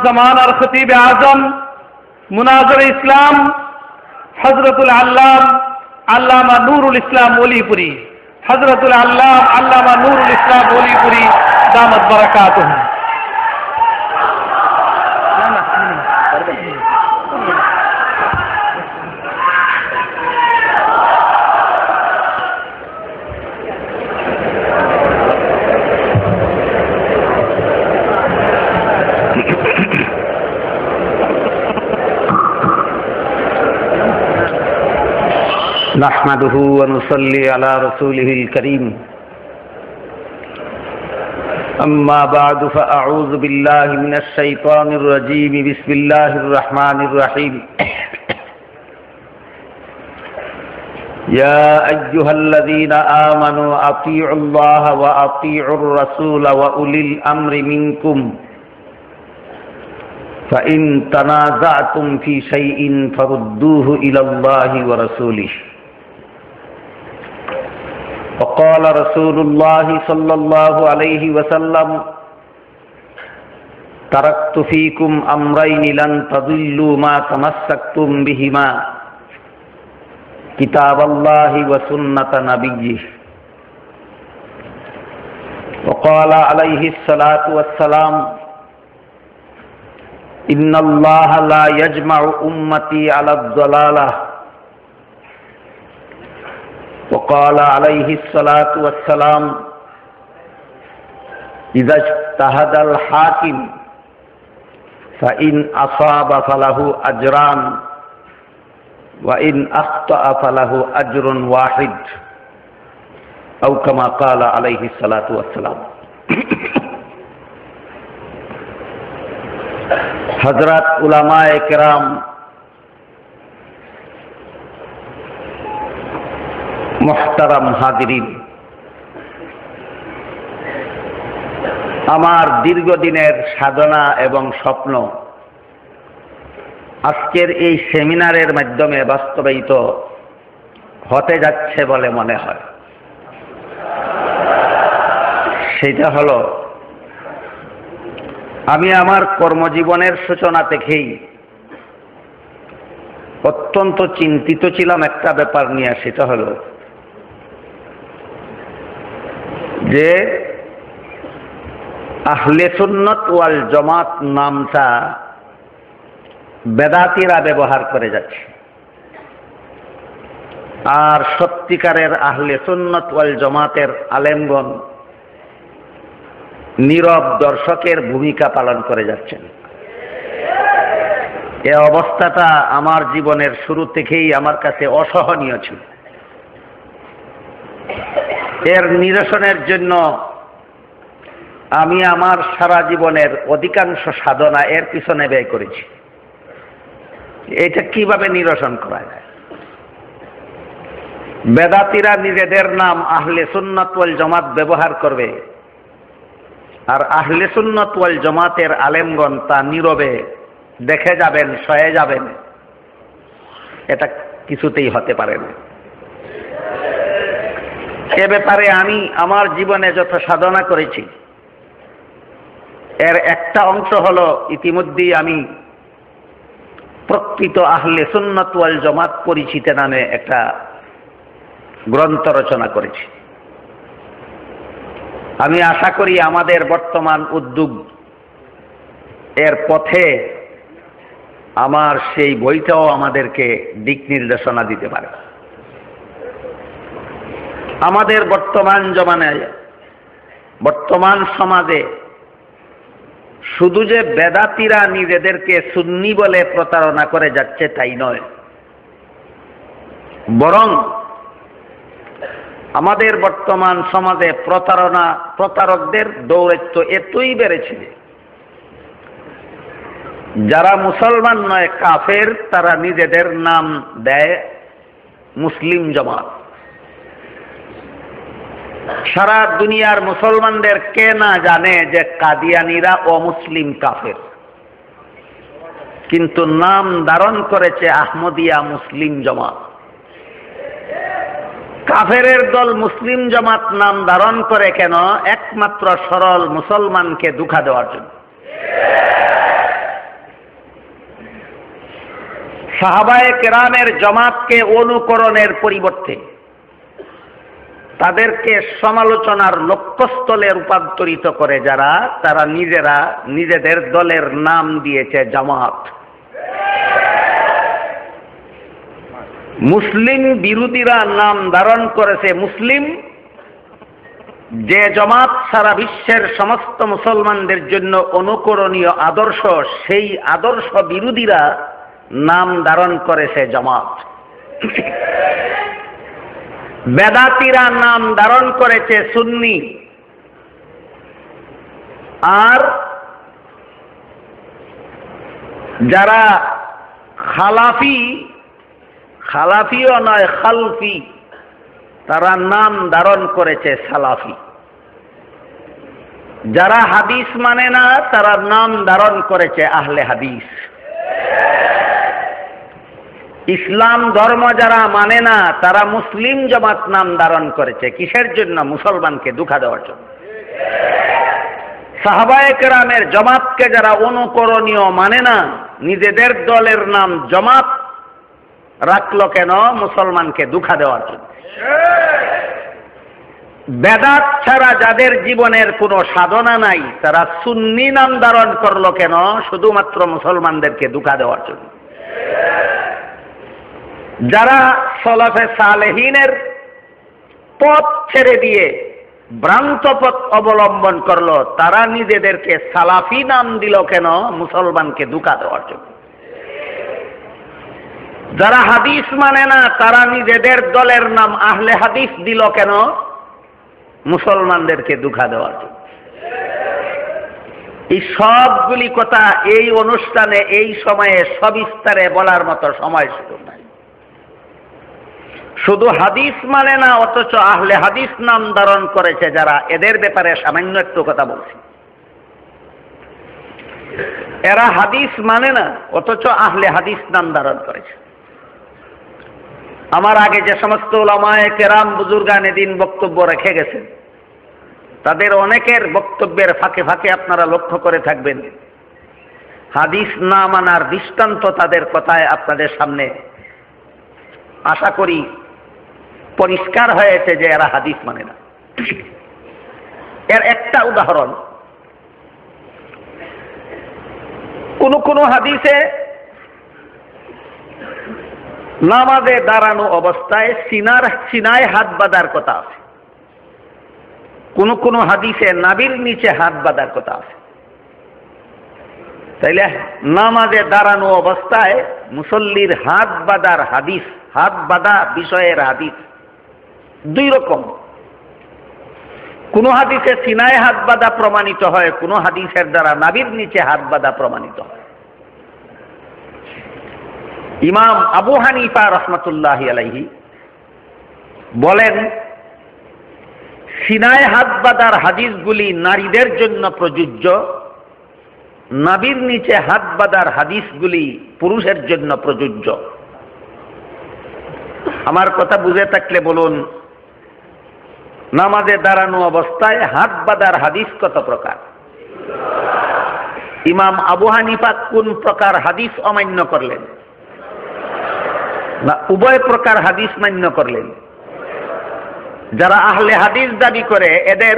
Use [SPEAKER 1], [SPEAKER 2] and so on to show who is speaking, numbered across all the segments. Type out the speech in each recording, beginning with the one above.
[SPEAKER 1] জামানার খতিব আজম মুনাজির ইসলাম হযরতুল আল্লামা নুরুল ইসলাম ওলিপুরি, হযরতুল আল্লামা নুরুল ইসলাম ওলিপুরি দামাত বারাকাতুহু।
[SPEAKER 2] نحمده ونصلي على رسوله الكريم أما بعد فأعوذ بالله من الشيطان الرجيم بسم الله الرحمن الرحيم يا أيها الذين آمنوا أطيعوا الله وأطيعوا الرسول وأولي الأمر منكم فإن تنازعتم في شيء فردوه إلى الله ورسوله وقال رسول الله صلى الله عليه وسلم تركت فيكم أمرين لن تضلوا ما تمسكتم بهما كتاب الله وسنة نبيه وقال عليه الصلاة والسلام إن الله لا يجمع أمتي على الضلالة وقال عليه الصلاة والسلام إذا اجتهد الحاكم فإن أصاب فله أجران وإن أخطأ فله أجر واحد أو كما قال عليه الصلاة والسلام हजरत उलमाए किराम, मुहतरम हाजिरीन, আমার দীর্ঘদিনের সাধনা এবং স্বপ্ন আজকের এই সেমিনারের মাধ্যমে বাস্তবায়িত হতে যাচ্ছে বলে মনে হয়। সেটা হলো, আমি আমার কর্মজীবনের সূচনা থেকেই অত্যন্ত চিন্তিত ছিলাম একটা ব্যাপার নিয়ে। সেটা হলো যে আহলে সুন্নাত ওয়াল জামাত নামটা বেদাতীরা ব্যবহার করে যাচ্ছে, আর সত্যিকারের আহলে সুন্নাত ওয়াল জামাতের আলেমগণ নীরব দর্শকের ভূমিকা পালন করে যাচ্ছেন। এ অবস্থাটা আমার জীবনের শুরু থেকেই আমার কাছে অসহনীয় ছিল। এর নিরসনের জন্য আমি আমার সারা জীবনের অধিকাংশ সাধনা এর পিছনে ব্যয় করেছি। এটা কিভাবে নিরসন করা যায়? বেদাতীরা নিজেদের নাম আহলে সুন্নাত ওয়াল জামাত ব্যবহার করবে, আর আহলে সুন্নাত ওয়াল জামাতের আলেমগণ তা নীরবে দেখে যাবেন, সয়ে যাবেন। এটা কিছুতেই হতে পারে না। এ ব্যাপারে আমি আমার জীবনে যত সাধনা করেছি এর একটা অংশ হলো, ইতিমধ্যেই আমি প্রকৃত আহলে সুন্নাত ওয়াল জামাত পরিচিতি নামে একটা গ্রন্থ রচনা করেছি। আমি আশা করি আমাদের বর্তমান উদ্যোগ এর পথে আমার সেই বইটাও আমাদেরকে দিক নির্দেশনা দিতে পারে। আমাদের বর্তমান জমানায়, বর্তমান সমাজে শুধু যে বেদাতীরা নিজেদেরকে সুন্নি বলে প্রতারণা করে যাচ্ছে তাই নয়, বরং আমাদের বর্তমান সমাজে প্রতারকদের দৌরাত্ম্য এতই বেড়েছে, যারা মুসলমান নয় কাফের, তারা নিজেদের নাম দেয় মুসলিম জামাত। সারা দুনিয়ার মুসলমানদের কে না জানে যে কাদিয়ানীরা অমুসলিম কাফের, কিন্তু নাম ধারণ করেছে আহমদিয়া মুসলিম জামাত। কাফেরের দল মুসলিম জামাত নাম ধারণ করে কেন? একমাত্র সরল মুসলমানকে ধোঁকা দেওয়ার জন্য। সাহাবায়ে কেরামের জামাতকে অনুকরণের পরিবর্তে তাদেরকে সমালোচনার লক্ষ্যস্থলে রূপান্তরিত করে যারা, তারা নিজেরা নিজেদের দলের নাম দিয়েছে জামাত। মুসলিম বিরোধীরা নাম ধারণ করেছে মুসলিম। যে জামাত সারা বিশ্বের সমস্ত মুসলমানদের জন্য অনুকরণীয় আদর্শ, সেই আদর্শ বিরোধীরা নাম ধারণ করেছে জামাত। বেদাতীরা নাম ধারণ করেছে সুন্নি, আর যারা খালাফিও নয় খালফি, তারা নাম ধারণ করেছে সালাফি। যারা হাদিস মানে না তারা নাম ধারণ করেছে আহলে হাদিস। ইসলাম ধর্ম যারা মানে না তারা মুসলিম জামাত নাম ধারণ করেছে। কিসের জন্য? মুসলমানকে ধোঁকা দেওয়ার জন্য। সাহাবায়ে কেরামের জামাতকে যারা অনুকরণীয় মানে না, নিজেদের দলের নাম জামাত রাখলো কেন? মুসলমানকে ধোঁকা দেওয়ার জন্য। বেদাত ছাড়া যাদের জীবনের কোনো সাধনা নাই, তারা সুন্নি নাম ধারণ করলো কেন? শুধুমাত্র মুসলমানদেরকে ধোঁকা দেওয়ার জন্য। যারা সলাফে সালেহিনের পথ ছেড়ে দিয়ে ভ্রান্ত পথ অবলম্বন করলো, তারা নিজেদেরকে সালাফি নাম দিল কেন? মুসলমানকে ধোঁকা দেওয়ার জন্য। যারা হাদিস মানে না তারা নিজেদের দলের নাম আহলে হাদিস দিল কেন? মুসলমানদেরকে ধোঁকা দেওয়ার জন্য। এই সবগুলি কথা এই অনুষ্ঠানে এই সময়ে সবিস্তারে বলার মতো সময় শুধু নাই। শুধু হাদিস মানে না অথচ আহলে হাদিস নাম ধারণ করেছে যারা, এদের ব্যাপারে সামান্য একটু কথা বলছি। এরা হাদিস মানে না অথচ আহলে হাদিস নাম ধারণ করেছে। আমার আগে যে সমস্ত উলামায়ে কেরাম বুজুর্গানে দিন বক্তব্য রেখে গেছেন, তাদের অনেকের বক্তব্যের ফাঁকে ফাঁকে আপনারা লক্ষ্য করে থাকবেন হাদিস না মানার দৃষ্টান্ত তাদের কথায় আপনাদের সামনে আশা করি পরিষ্কার হয়েছে যে এরা হাদিস মানে না। এর একটা উদাহরণ, কোন হাদিসে নামাজে দাঁড়ানো অবস্থায় সিনায় হাত বাঁধার কথা আছে, কোন হাদিসে নাভির নিচে হাত বাঁধার কথা আছে। তাইলে নামাজে দাঁড়ানো অবস্থায় মুসল্লির হাত বাঁধার হাদিস, হাত বাঁধা বিষয়ের হাদিস দুই রকম। কোন হাদিসে সিনায় হাত বাঁধা প্রমাণিত হয়, কোন হাদিসের দ্বারা নাভির নিচে হাত বাঁধা প্রমাণিত হয়। ইমাম আবু হানিফা রহমতুল্লাহি আলাইহি বলেন, সিনায় হাত বাঁধার হাদিসগুলি নারীদের জন্য প্রযোজ্য, নাভির নিচে হাত বাঁধার হাদিসগুলি পুরুষের জন্য প্রযোজ্য। আমার কথা বুঝে থাকলে বলুন, নামাজে দাঁড়ানো অবস্থায় হাত বাঁধার হাদিস কত প্রকার? ইমাম আবু হানিফা কোন প্রকার হাদিস অমান্য করলেন? না উভয় প্রকার হাদিস মান্য করলেন। যারা আহলে হাদিস দাবি করে এদের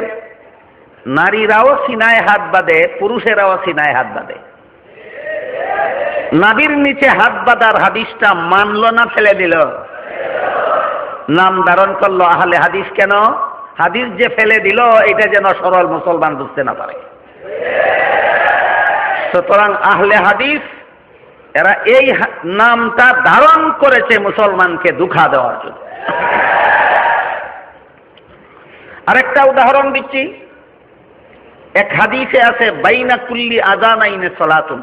[SPEAKER 2] নারীরাও সিনায় হাত বাঁধে, পুরুষেরাও সিনায় হাত বাঁধে। নাভির নিচে হাত বাঁধার হাদিসটা মানল না ফেলে দিল? নাম ধারণ করলো আহলে হাদিস। কেন? হাদিস যে ফেলে দিল এটা যেন সরল মুসলমান বুঝতে না পারে। সুতরাং আহলে হাদিস এরা এই নামটা ধারণ করেছে মুসলমানকে ধোঁকা দেওয়ার জন্য। আরেকটা উদাহরণ দিচ্ছি। এক হাদিসে আছে বাইনা কুল্লি আযানাইনে সালাতুন,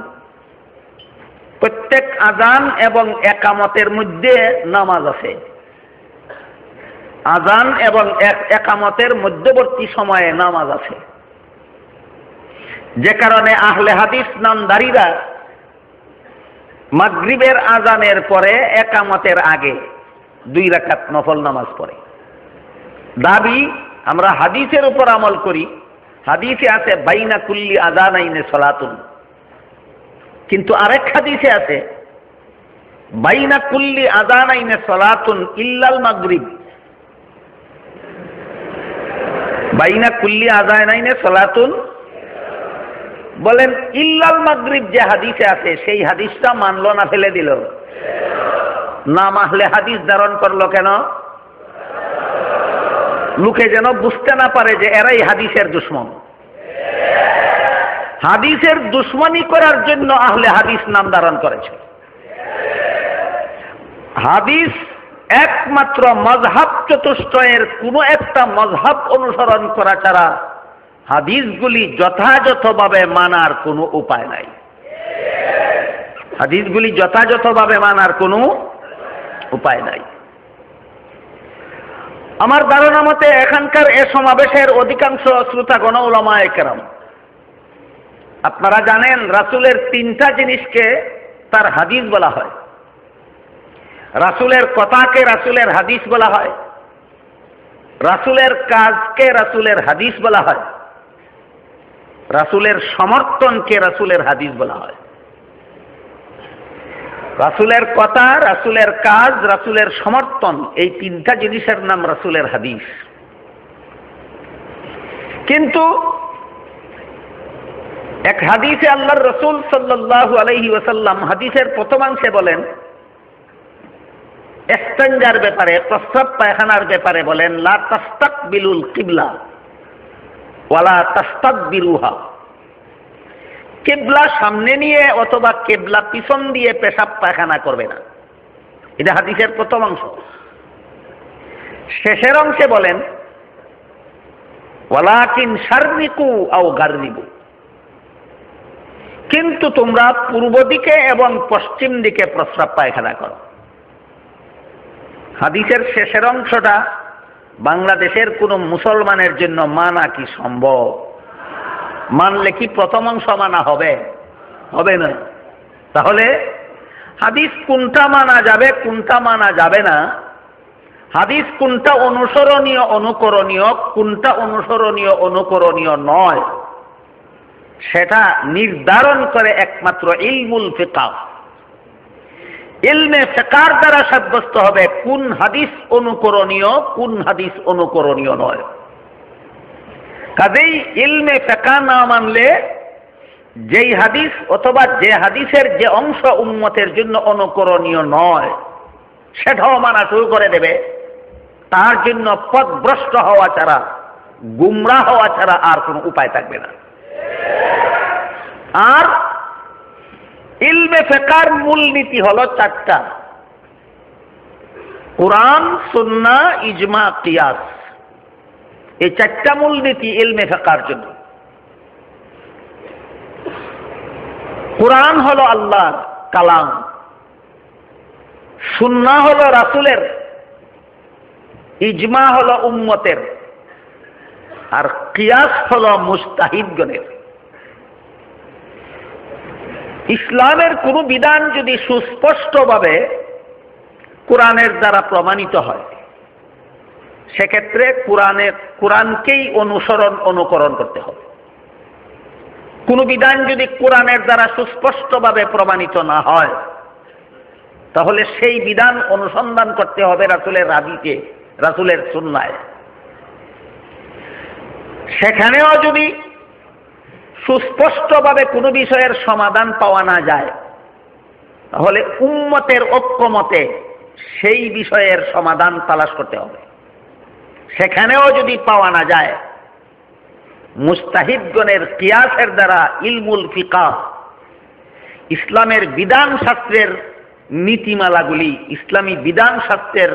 [SPEAKER 2] প্রত্যেক আযান এবং একামতের মধ্যে নামাজ আছে। আযান এবং একামতের মধ্যবর্তী সময়ে নামাজ আছে, যে কারণে আহলে হাদিস নামধারীরা মাগরিবের আযানের পরে একামতের আগে 2 রাকাত নফল নামাজ পড়ে। দাবি আমরা হাদিসের উপর আমল করি, হাদিসে আছে বাইনা কুল্লি আযানাইনে সালাতুন, কিন্তু আরেক হাদিসে আছে বাইনা কুল্লি আযানাইনে সালাতুন ইল্লাল মাগরিব, বাইনা কুল্লি আযানাইনে সালাতুন, বলেন ইল্লাল মাগরিব যে হাদিসে আছে সেই হাদিসটা মানলো না ফেলে দিল? না মানলে হাদিস ধারণ করলো কেন? লোকে যেন বুঝতে না পারে যে এরাই হাদিসের দুশমন। হাদিসের দুশমনি করার জন্য আহলে হাদিস নাম ধারণ করেছে। হাদিস একমাত্র মযহাব চতুষ্টয়ের কোনো একটা মযহাব অনুসরণ করা ছাড়া হাদিসগুলি যথাযথভাবে মানার কোনো উপায় নাই। হাদিসগুলি যথাযথভাবে মানার কোনো উপায় নাই। আমার ধারণা মতে এখানকার এ সমাবেশের অধিকাংশ শ্রোতাগণ উলামায়ে কেরাম, আপনারা জানেন রাসূলের তিনটা জিনিসকে তার হাদিস বলা হয়। রাসূলের কথাকে রাসূলের হাদিস বলা হয়, রাসূলের কাজকে রাসূলের হাদিস বলা হয়, রাসূলের সমর্থনকে রাসূলের হাদিস বলা হয়। রাসূলের কথা, রাসূলের কাজ, রাসূলের সমর্থন, এই তিনটা জিনিসের নাম রাসূলের হাদিস। কিন্তু এক হাদিসে আল্লাহর রাসূল সাল্লাল্লাহু আলাইহি ওয়াসাল্লাম হাদিসের প্রথমাংশে বলেন, ইস্তেনজার ব্যাপারে, প্রস্রাব পায়খানার ব্যাপারে বলেন, লা তাস্তাকবিলুল কিবলা ওয়ালা তাস্তাকবিরুহা, কিবলা সামনে নিয়ে অথবা কিবলা পিছন দিয়ে পেশাব পায়খানা করবে না। এটা হাদিসের প্রথম অংশ। শেষের অংশে বলেন, ওয়ালাকিন শাররিকু আও গাররিবু, কিন্তু তোমরা পূর্ব দিকে এবং পশ্চিম দিকে প্রস্রাব পায়খানা করো। হাদিসের শেষের অংশটা বাংলাদেশের কোন মুসলমানের জন্য মানা কি সম্ভব? মানলে কি প্রথম অংশ মানা হবে? হবে না। তাহলে হাদিস কোনটা মানা যাবে, কোনটা মানা যাবে না, হাদিস কোনটা অনুসরণীয় অনুকরণীয়, কোনটা অনুসরণীয় অনুকরণীয় নয়, সেটা নির্ধারণ করে একমাত্র ইলমুল ফিকহ। ইলমে ফিকহের দ্বারা সাব্যস্ত হবে কোন হাদিস অনুকরণীয়, কোন হাদিস অনুকরণীয় নয়। কাজেই ইলমে ফিকহ না মানলে যেই হাদিস অথবা যে হাদিসের যে অংশ উম্মতের জন্য অনুকরণীয় নয় সেটাও মানা শুরু করে দেবে। তার জন্য পথভ্রষ্ট হওয়া ছাড়া, গুমরাহ হওয়া ছাড়া আর কোনো উপায় থাকবে না। আর ইলমে ফিকহের মূলনীতি হলো চারটা: কুরআন, সুন্নাহ, ইজমা, কিয়াস। এই চারটা মূলনীতি ইলমে ফিকহের জন্য। কুরআন হলো আল্লাহর কালাম, সুন্নাহ হলো রাসূলের, ইজমা হলো উম্মতের, আর কিয়াস হলো মুজতাহিদগণের। ইসলামের কোন বিধান যদি সুস্পষ্টভাবে কোরআনের দ্বারা প্রমাণিত হয়, সেক্ষেত্রে কোরআনকেই অনুকরণ করতে হবে। কোন বিধান যদি কোরআনের দ্বারা সুস্পষ্টভাবে প্রমাণিত না হয়, তাহলে সেই বিধান অনুসন্ধান করতে হবে রাসূলের হাদিসে, রাসূলের সুন্নায়। সেখানেও যদি সুস্পষ্টভাবে কোনো বিষয়ের সমাধান পাওয়া না যায়, তাহলে উম্মতের ঐক্যমতে সেই বিষয়ের সমাধান তালাশ করতে হবে। সেখানেও যদি পাওয়া না যায়, মুজতাহিদগণের কিয়াসের দ্বারা ইলমুল ফিকহ, ইসলামের বিধান শাস্ত্রের নীতিমালাগুলি, ইসলামী বিধান শাস্ত্রের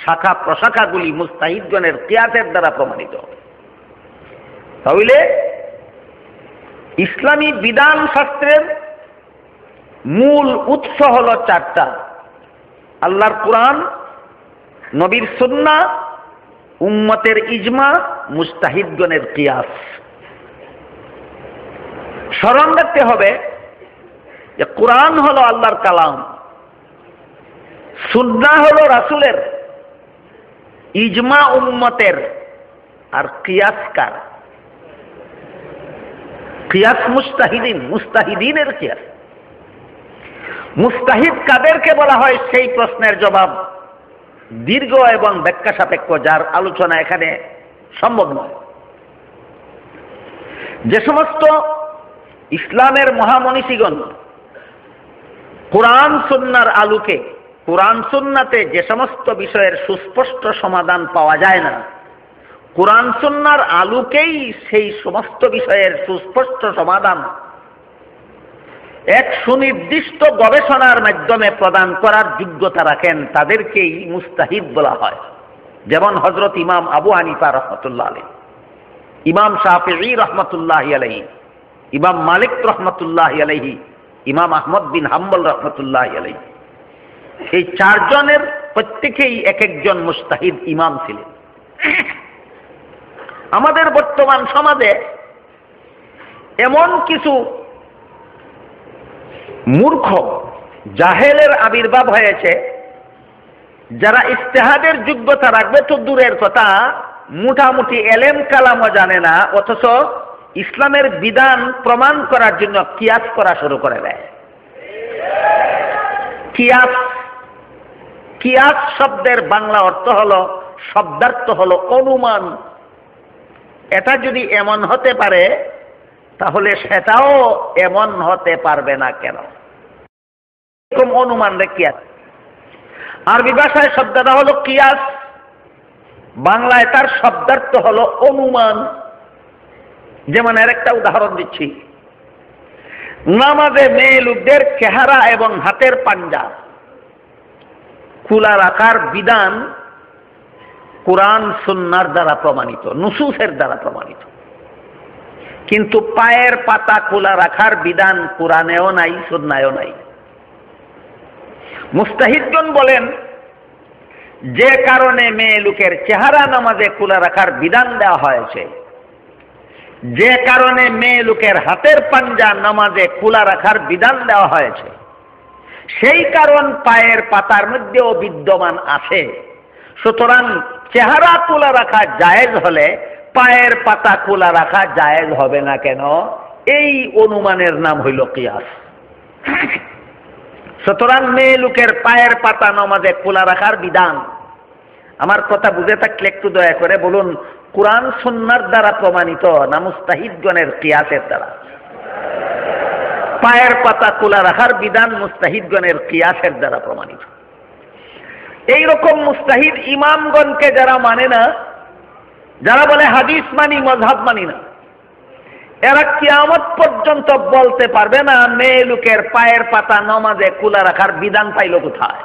[SPEAKER 2] শাখা প্রশাখাগুলি মুজতাহিদগণের কিয়াসের দ্বারা প্রমাণিত হবে। তাহলে ইসলামী বিধান শাস্ত্রের মূল উৎস হলো চারটা: আল্লাহর কুরআন, নবীর সুন্নাহ, উম্মতের ইজমা, মুজতাহিদগণের কিয়াস। স্মরণ রাখতে হবে যে কুরআন হলো আল্লাহর কালাম, সুন্নাহ হলো রাসূলের, ইজমা উম্মতের, আর কিয়াস কার? কিয়াস মুজতাহিদিনের কিয়াস। মুস্তাহিদ কাদেরকে বলা হয় সেই প্রশ্নের জবাব দীর্ঘ এবং ব্যাখ্যা সাপেক্ষ, যার আলোচনা এখানে সম্ভব নয়। যে সমস্ত ইসলামের মহামনীষীগণ কোরআন সুন্নাহর আলোকে, কোরআন সুন্নাতে যে সমস্ত বিষয়ের সুস্পষ্ট সমাধান পাওয়া যায় না, কোরআন সুন্নাহর আলোকেই সেই সমস্ত বিষয়ের সুস্পষ্ট সমাধান এক সুনির্দিষ্ট গবেষণার মাধ্যমে প্রদান করার যোগ্যতা রাখেন, তাদেরকেই মুস্তাহিদ বলা হয়। যেমন হযরত ইমাম আবু হানিফা রহমতুল্লাহ আলাইহি, ইমাম শাফিঈ রহমতুল্লাহ আলাইহি, ইমাম মালিক রহমতুল্লাহ আলাইহি, ইমাম আহমদ বিন হাম্বল রহমতুল্লাহ আলাইহি, এই চারজনের প্রত্যেকেই এক একজন মুস্তাহিদ ইমাম ছিলেন। আমাদের বর্তমান সমাজে এমন কিছু মূর্খ জাহেলের আবির্ভাব হয়েছে, যারা ইজতিহাদের যোগ্যতা রাখবে তো দূরের কথা, মোটামুটি এলেম কালামও জানে না, অথচ ইসলামের বিধান প্রমাণ করার জন্য কিয়াস করা শুরু করে দেয়। কিয়াস, কিয়াস শব্দের বাংলা অর্থ হলো, শব্দার্থ হলো অনুমান। এটা যদি এমন হতে পারে তাহলে সেটাও এমন হতে পারবে না কেন? এরকম অনুমান রে কিয়াস। আরবি ভাষায় শব্দটা হলো কিয়াস, বাংলায় তার শব্দার্থ হলো অনুমান। যেমন এর একটা উদাহরণ দিচ্ছি, নামাজে মেয়ে লোকদের চেহারা এবং হাতের পাঞ্জা খোলা রাখার বিধান কোরআন সুন্নাহর দ্বারা প্রমাণিত, নুসুসের দ্বারা প্রমাণিত, কিন্তু পায়ের পাতা খোলা রাখার বিধান কোরআনেও নাই, সুন্নাহও নাই। মুস্তাহিদগণ বলেন, যে কারণে মেয়ে লোকের চেহারা নামাজে খোলা রাখার বিধান দেওয়া হয়েছে, যে কারণে মেয়ে লোকের হাতের পাঞ্জা নামাজে খোলা রাখার বিধান দেওয়া হয়েছে, সেই কারণ পায়ের পাতার মধ্যেও বিদ্যমান আছে। সুতরাং চেহারা খোলা রাখা জায়েজ হলে পায়ের পাতা খোলা রাখা জায়েজ হবে না কেন? এই অনুমানের নাম হইল কিয়াস। সুতরাং মেয়ে লোকের পায়ের পাতা নামাজে খোলা রাখার বিধান, আমার কথা বুঝে থাকলে একটু দয়া করে বলুন, কোরআন সুন্নাহর দ্বারা প্রমাণিত না মুস্তাহিদগণের কিয়াসের দ্বারা? পায়ের পাতা খোলা রাখার বিধান মুস্তাহিদগণের কিয়াসের দ্বারা প্রমাণিত। এইরকম মুস্তাহিদ ইমামগণকে যারা মানে না, যারা বলে হাদিস মানি মযহাব মানি না, এরা কিয়ামত পর্যন্ত বলতে পারবে না মেয়ে লোকের পায়ের পাতা নামাজে খোলা রাখার বিধান পাইল কোথায়।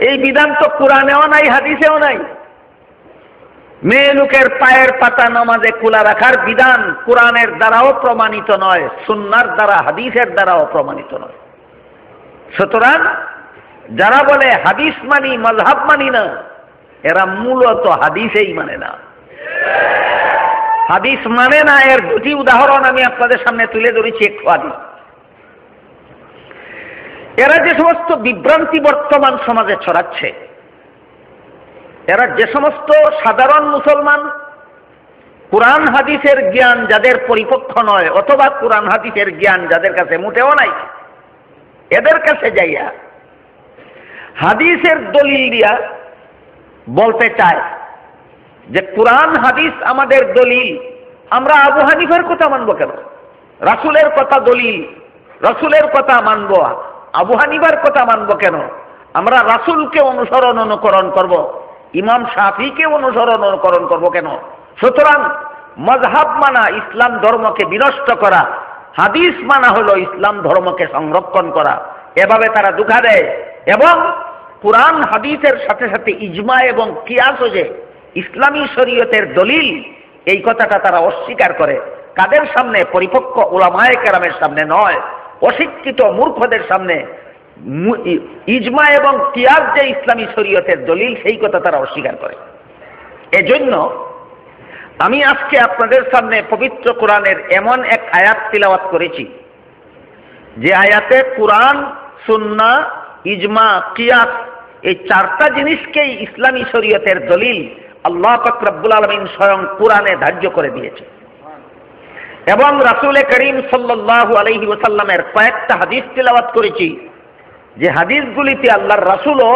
[SPEAKER 2] এই বিধান তো কোরআনেও নাই, হাদিসেও নাই। মেয়ে লোকের পায়ের পাতা নামাজে খোলা রাখার বিধান কোরআনের দ্বারাও প্রমাণিত নয়, সুন্নাহর দ্বারা, হাদিসের দ্বারাও প্রমাণিত নয়। সুতরাং যারা বলে হাদিস মানি মযহাব মানি না, এরা মূলত হাদিসেই মানে না। হাদিস মানে না এর দুটি উদাহরণ আমি আপনাদের সামনে তুলে ধরেছি একটু আগে। এরা যে সমস্ত বিভ্রান্তি বর্তমান সমাজে ছড়াচ্ছে, এরা যে সমস্ত সাধারণ মুসলমান কোরআন হাদিসের জ্ঞান যাদের পরিপক্ক নয়, অথবা কোরআন হাদিসের জ্ঞান যাদের কাছে মোটেও নাই, এদের কাছে যাইয়া হাদিসের দলিল দিয়া বলতে চায় যে কোরআন হাদিস আমাদের দলিল, আমরা আবু হানিফার কথা মানব কেন? রাসূলের কথা দলিল, রাসূলের কথা মানব, আবু হানিফার কথা মানব কেন? আমরা রাসূলকে অনুসরণ অনুকরণ করব, ইমাম শাফিকে অনুসরণ অনুকরণ করব কেন? সুতরাং মযহাব মানা ইসলাম ধর্মকে বিনষ্ট করা, হাদিস মানা হলো ইসলাম ধর্মকে সংরক্ষণ করা। এভাবে তারা ধোঁকা দেয় এবং কোরআন হাদিসের সাথে সাথে ইজমা এবং কিয়াসও যে ইসলামী শরীয়তের দলিল, এই কথাটা তারা অস্বীকার করে। কাদের সামনে? পরিপক্ক উলামায়ে কেরামের সামনে নয়, অশিক্ষিত মূর্খদের সামনে। ইজমা এবং কিয়াস যে ইসলামী শরীয়তের দলিল, সেই কথা তারা অস্বীকার করে। এজন্য আমি আজকে আপনাদের সামনে পবিত্র কোরআনের এমন এক আয়াত তিলাওয়াত করেছি, যে আয়াতে কোরআন, সুন্নাহ, ইজমা, কিয়াস এই চারটা জিনিসকেই ইসলামী শরীয়তের দলিল আল্লাহ পাক রব্বুল আলামিন স্বয়ং কোরআনে ধার্য করে দিয়েছে। এবং রাসূল করিম সাল্লাল্লাহু আলাইহি ওয়াসাল্লামের কয়েকটা হাদিস তেলাওয়াত করেছি, যে হাদিসগুলিতে আল্লাহর রাসূলও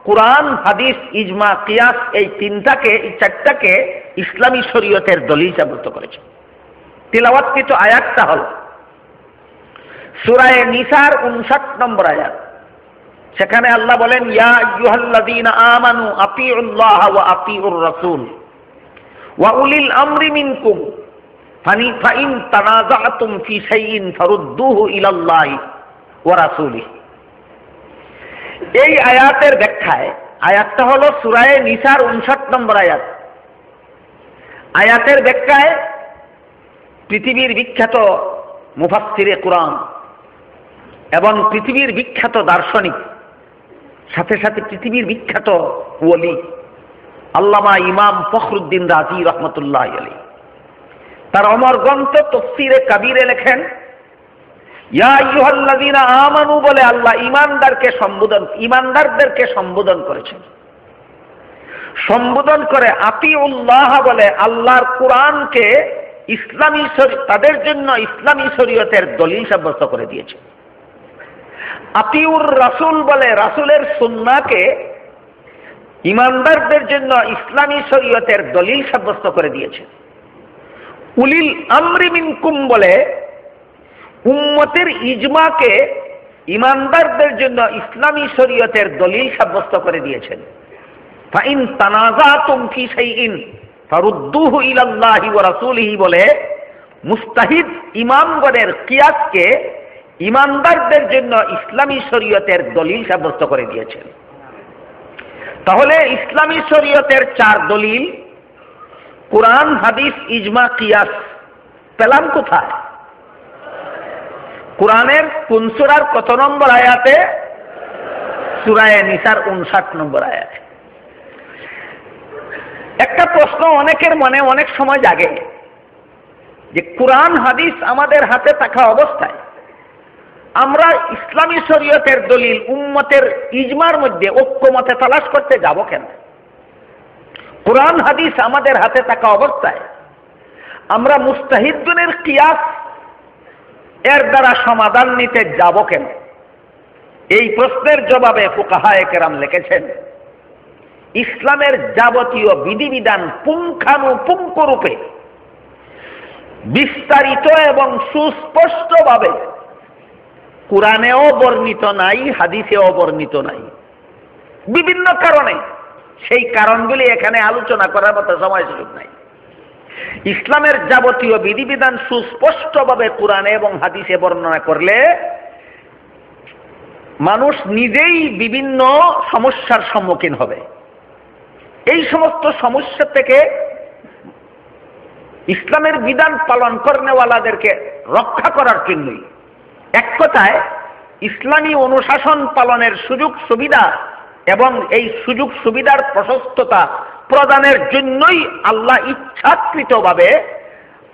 [SPEAKER 2] কুরআন, হাদিস, ইজমা, কিয়াস এই চারটাকে ইসলামী শরীয়তের দলিল সাব্যস্ত করেছে। তেলাওয়াতকৃত আয়াতটা হল সূরা নিসার 59 নম্বর আয়াত। সেখানে আল্লাহ বলেন, ইয়া আইয়ুহাল্লাযীনা আমানু আতিউল্লাহ ওয়া আতিউর রাসূল ওয়া উলিল আমরি মিনকুম ফাইন তানাযাআতুম ফি শাইইন ফারুদ্দুহু ইলাল্লাহি ওয়া রাসূলিহি। এই আয়াতের ব্যাখ্যায়, আয়াতটা হলো সূরা নিসার 59 নম্বর আয়াত। আয়াতের ব্যাখ্যায় পৃথিবীর বিখ্যাত মুফাসসিরে কুরআন এবং পৃথিবীর বিখ্যাত দার্শনিক, সাথে সাথে পৃথিবীর বিখ্যাত ওলি আল্লামা ইমাম ফখরুদ্দিন রাজি রহমতুল্লাহ আলাইহি তার অমর গ্রন্থ তাফসীরে কাবীরে লেখেন, ইয়া আইয়ুহাল্লাযীনা আমানু বলে আল্লাহ ইমানদারদেরকে সম্বোধন করেছেন। সম্বোধন করে আতিউল্লাহ বলে আল্লাহর কুরআনকে তাদের জন্য ইসলামী শরীয়তের দলিল সাব্যস্ত করে দিয়েছে। আতিউর রাসূল বলে রাসূলের সুন্নাহকে ইমানদারদের জন্য ইসলামী শরীয়তের দলিল সাব্যস্ত করে দিয়েছে। উলিল আমরি মিনকুম বলে উম্মতের ইজমাকে ইমানদারদের জন্য ইসলামী শরীয়তের দলিল সাব্যস্ত করে দিয়েছেন। ফাইন তানাযাতুম ফি শাইইন ফারুদ্দুহু ইলাল্লাহি ওয়া রাসূলিহি বলে মুস্তাহিদ ইমামগণের কিয়াসকে ইমানদারদের জন্য ইসলামী শরীয়তের দলিল সাব্যস্ত করে দিয়েছেন। তাহলে ইসলামী শরীয়তের 4 দলিল কুরআন, হাদিস, ইজমা, কিয়াস পেলাম কোথায়? কুরআনের কোন সূরার কত নম্বর আয়াতে? সূরা নিসার 59 নম্বর আয়াতে। একটা প্রশ্ন অনেকের মনে অনেক সময় জাগে যে কুরআন, হাদিস আমাদের হাতে থাকা অবস্থায় আমরা ইসলামী শরীয়তের দলিল উম্মতের ইজমার মধ্যে ঐক্যমতে তালাশ করতে যাব কেন? কুরআন, হাদিস আমাদের হাতে থাকা অবস্থায় আমরা মুস্তাহিদগণের কিয়াস এর দ্বারা সমাধান নিতে যাব কেন? এই প্রশ্নের জবাবে ফুকাহায়ে কেরাম লিখেছেন, ইসলামের যাবতীয় বিধিবিধান পুঙ্খানুপুঙ্খরূপে বিস্তারিত এবং সুস্পষ্টভাবে কুরআনেও বর্ণিত নাই, হাদিসেও বর্ণিত নাই। বিভিন্ন কারণে, সেই কারণগুলি এখানে আলোচনা করার মতো সময় সুযোগ নাই। ইসলামের যাবতীয় বিধিবিধান সুস্পষ্টভাবে কুরআনে এবং হাদিসে বর্ণনা করলে মানুষ নিজেই বিভিন্ন সমস্যার সম্মুখীন হবে। এই সমস্ত সমস্যা থেকে ইসলামের বিধান পালন করেনেওয়ালাদেরকে রক্ষা করার জন্যই, এক কথায় ইসলামী অনুশাসন পালনের সুযোগ সুবিধা এবং এই সুযোগ সুবিধার প্রশস্ততা প্রদানের জন্যই আল্লাহ ইচ্ছাকৃতভাবে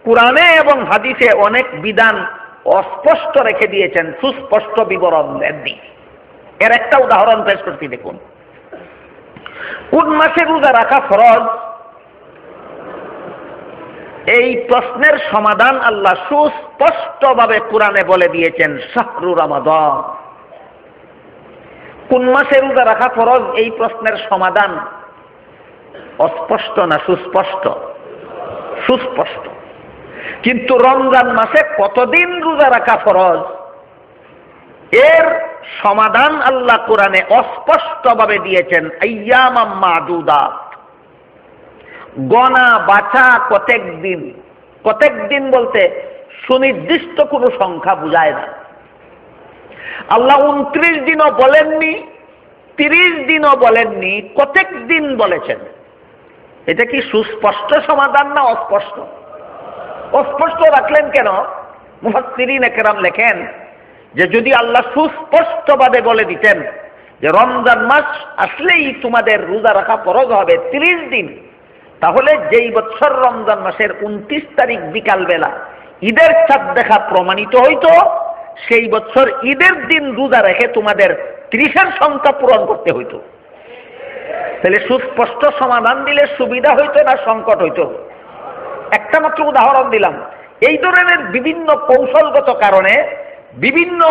[SPEAKER 2] কুরআনে এবং হাদিসে অনেক বিধান অস্পষ্ট রেখে দিয়েছেন, সুস্পষ্ট বিবরণ দেননি। এর একটা উদাহরণ পেশ করতে দেখুন। কোন মাসে রোজা রাখা ফরজ? এই প্রশ্নের সমাধান আল্লাহ সুস্পষ্টভাবে কুরআনে বলে দিয়েছেন, শাহরু রমাদান। কোন মাসে রোজা রাখা ফরজ? এই প্রশ্নের সমাধান অস্পষ্ট না সুস্পষ্ট? সুস্পষ্ট। কিন্তু রমজান মাসে কতদিন রোজা রাখা ফরজ, এর সমাধান আল্লাহ কুরআনে অস্পষ্টভাবে দিয়েছেন, আইয়ামাম মাদুদাত, গণা বাছা কতক দিন। কতক দিন বলতে সুনির্দিষ্ট কোনো সংখ্যা বুঝায় না। আল্লাহ 29 দিনও বলেননি, 30 দিনও বলেননি, কতক দিন বলেছেন। এটা কি সুস্পষ্ট সমাধান না অস্পষ্ট? অস্পষ্ট রাখলেন কেন? মুফাসসিরিনে কেরাম লেখেন যে যদি আল্লাহ সুস্পষ্টভাবে বলে দিতেন যে রমজান মাস আসলেই তোমাদের রোজা রাখা ফরজ হবে 30 দিন, তাহলে যেই বছর রমজান মাসের 29 তারিখ বিকালবেলা ঈদের চাঁদ দেখা প্রমাণিত হইতো, সেই বছর ঈদের দিন রোজা রেখে তোমাদের 30-এর সংখ্যা পূরণ করতে হইতো। তাহলে সুস্পষ্ট সমাধান দিলে সুবিধা হইতো না সংকট হইতো? একটা মাত্র উদাহরণ দিলাম। এই ধরনের বিভিন্ন কৌশলগত কারণে, বিভিন্ন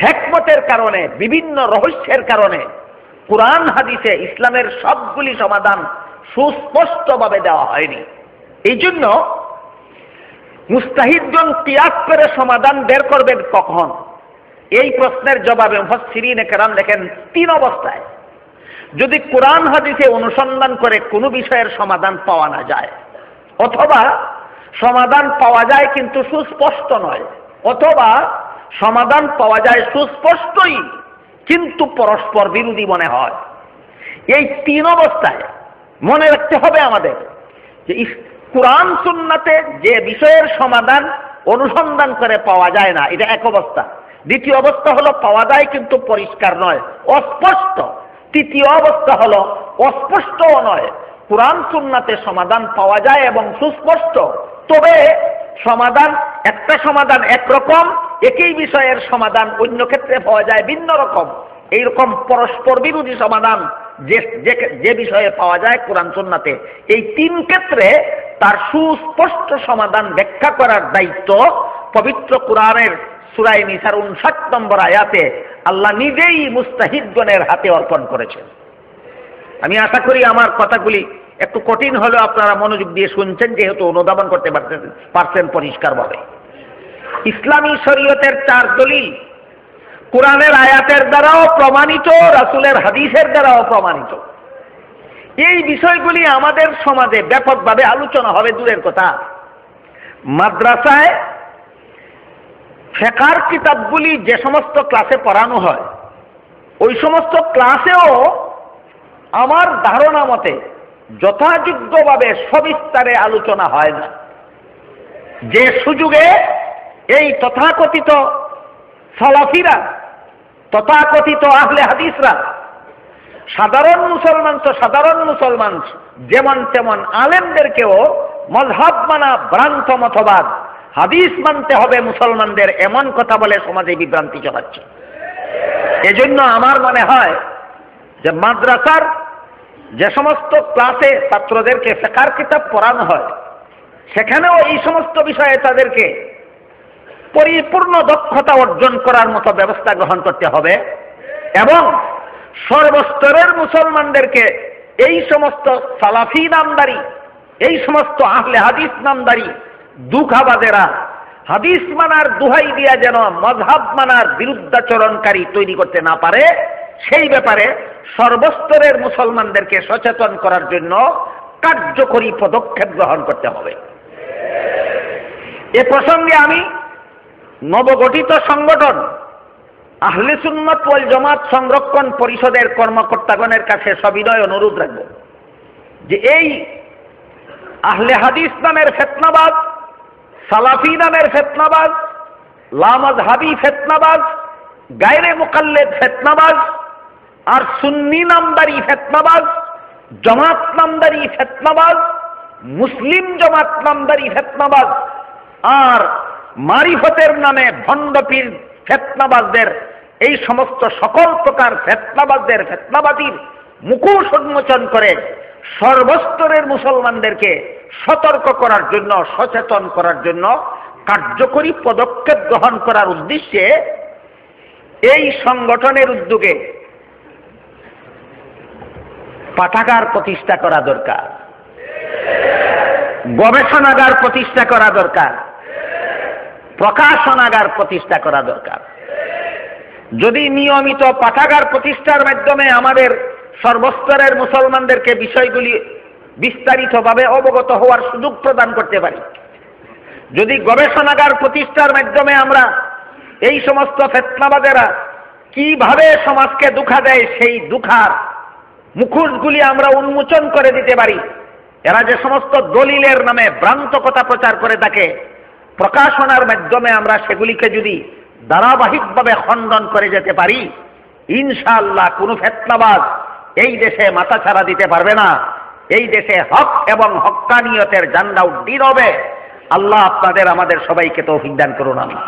[SPEAKER 2] হিকমতের কারণে, বিভিন্ন রহস্যের কারণে কুরআন হাদিসে ইসলামের সবগুলি সমাধান সুস্পষ্টভাবে দেওয়া হয়নি। এই জন্য মুস্তাহিদগণ কিয়াস করে সমাধান বের করবেন কখন? এই প্রশ্নের জবাবে মুফাসসিরিনে কেরাম লেখেন 3 অবস্থায়। যদি কুরআন হাদিসে অনুসন্ধান করে কোনো বিষয়ের সমাধান পাওয়া না যায়, অথবা সমাধান পাওয়া যায় কিন্তু সুস্পষ্ট নয়, অথবা সমাধান পাওয়া যায় সুস্পষ্টই কিন্তু পরস্পর বিরোধী মনে হয়। এই 3 অবস্থায় মনে রাখতে হবে আমাদের যে কুরআন সুন্নাতে যে বিষয়ের সমাধান অনুসন্ধান করে পাওয়া যায় না, এটা এক অবস্থা। দ্বিতীয় অবস্থা হলো পাওয়া যায় কিন্তু পরিষ্কার নয়, অস্পষ্ট। তৃতীয় অবস্থা হলো অস্পষ্টও নয়, কুরআন সুন্নাতে সমাধান পাওয়া যায় এবং সুস্পষ্ট, তবে সমাধান একটা সমাধান একরকম, একই বিষয়ের সমাধান অন্য ক্ষেত্রে পাওয়া যায় ভিন্ন রকম। এইরকম পরস্পর বিরোধী সমাধান যে বিষয়ে পাওয়া যায় কুরআন সুন্নাতে, এই 3 ক্ষেত্রে তার সুস্পষ্ট সমাধান ব্যাখ্যা করার দায়িত্ব পবিত্র কুরআনের সূরা নিসার 59 নম্বর আয়াতে আল্লাহ নিজেই মুস্তাহিদগণের হাতে অর্পণ করেছেন। আমি আশা করি আমার কথাগুলি একটু কঠিন হলেও আপনারা মনোযোগ দিয়ে শুনছেন, যেহেতু অনুধাবন করতে পারছেন পরিষ্কারভাবে। ইসলামী শরীয়তের 4 দলিল কুরআনের আয়াতের দ্বারাও প্রমাণিত, রাসূলের হাদিসের দ্বারাও প্রমাণিত। এই বিষয়গুলি আমাদের সমাজে ব্যাপকভাবে আলোচনা হবে দূরের কথা। মাদ্রাসায় ফিকহের কিতাবগুলি যে সমস্ত ক্লাসে পড়ানো হয়, ওই সমস্ত ক্লাসেও আমার ধারণা মতে যথাযোগ্যভাবে সবিস্তারে আলোচনা হয় না। যে সুযোগে এই তথাকথিত সালাফিরা, তথাকথিত আহলে হাদিসরা, সাধারণ মুসলমান তো সাধারণ মুসলমান, যেমন তেমন আলেমদেরকেও মযহাব মানা ভ্রান্ত মতবাদ, হাদিস মানতে হবে মুসলমানদের, এমন কথা বলে সমাজে বিভ্রান্তি ছড়াচ্ছে। এজন্য আমার মনে হয় যে মাদ্রাসার যে সমস্ত ক্লাসে ছাত্রদেরকে ফিকহের কিতাব পড়ানো হয়, সেখানেও এই সমস্ত বিষয়ে তাদেরকে পরিপূর্ণ দক্ষতা অর্জন করার মতো ব্যবস্থা গ্রহণ করতে হবে এবং সর্বস্তরের মুসলমানদেরকে এই সমস্ত সালাফি নামদারি, এই সমস্ত আহলে হাদিস নামদারি দুঃখাবাদেরা হাদিস মানার দোহাই দিয়া যেন মযহাব মানার বিরুদ্ধাচরণকারী তৈরি করতে না পারে, সেই ব্যাপারে সর্বস্তরের মুসলমানদেরকে সচেতন করার জন্য কার্যকরী পদক্ষেপ গ্রহণ করতে হবে। এ প্রসঙ্গে আমি নবগঠিত সংগঠন আহলে সুন্নাত ওয়াল জামাত সংরক্ষণ পরিষদের কর্মকর্তাগণের কাছে সবিনয় অনুরোধ রাখব যে এই আহলে হাদিস নামের ফিতনাবাজ, সালাফি নামের ফিতনাবাজ, লামাযহাবি ফিতনাবাজ, গায়রে মুকাল্লিদ ফিতনাবাজ, আর সুন্নি নামদারি ফিতনাবাজ, জামাত নামদারি ফিতনাবাজ, মুসলিম জামাত নামদারি ফিতনাবাজ, আর মারিফতের নামে ভণ্ডপীর ফিতনাবাজদের, এই সমস্ত সকল প্রকার ফিতনাবাজদের, ফিতনাবাদীর মুখোশ উন্মোচন করে সর্বস্তরের মুসলমানদেরকে সতর্ক করার জন্য, সচেতন করার জন্য কার্যকরী পদক্ষেপ গ্রহণ করার উদ্দেশ্যে এই সংগঠনের উদ্যোগে পাঠাগার প্রতিষ্ঠা করা দরকার, গবেষণাগার প্রতিষ্ঠা করা দরকার, প্রকাশনাগার প্রতিষ্ঠা করা দরকার। যদি নিয়মিত পাঠাগার প্রতিষ্ঠার মাধ্যমে আমাদের সর্বস্তরের মুসলমানদেরকে বিষয়গুলি বিস্তারিতভাবে অবগত হওয়ার সুযোগ প্রদান করতে পারি, যদি গবেষণাগার প্রতিষ্ঠার মাধ্যমে আমরা এই সমস্ত ফিতনাবাদেরা কিভাবে সমাজকে ধোঁকা দেয় সেই ধোঁকার মুখোশগুলি আমরা উন্মোচন করে দিতে পারি, এরা যে সমস্ত দলিলের নামে ভ্রান্ত কথা প্রচার করে থাকে, প্রকাশনার মাধ্যমে আমরা সেগুলিকে যদি ধারাবাহিকভাবে খণ্ডন করে যেতে পারি, ইনশাআল্লাহ কোনো ফিতনাবাজ এই দেশে মাথা ছাড়া দিতে পারবে না। এই দেশে হক এবং হক্কানিয়তের ঝান্ডা উড্ডীন হবে। আল্লাহ আপনাদের আমাদের সবাইকে তৌফিক দান করুন। আমিন।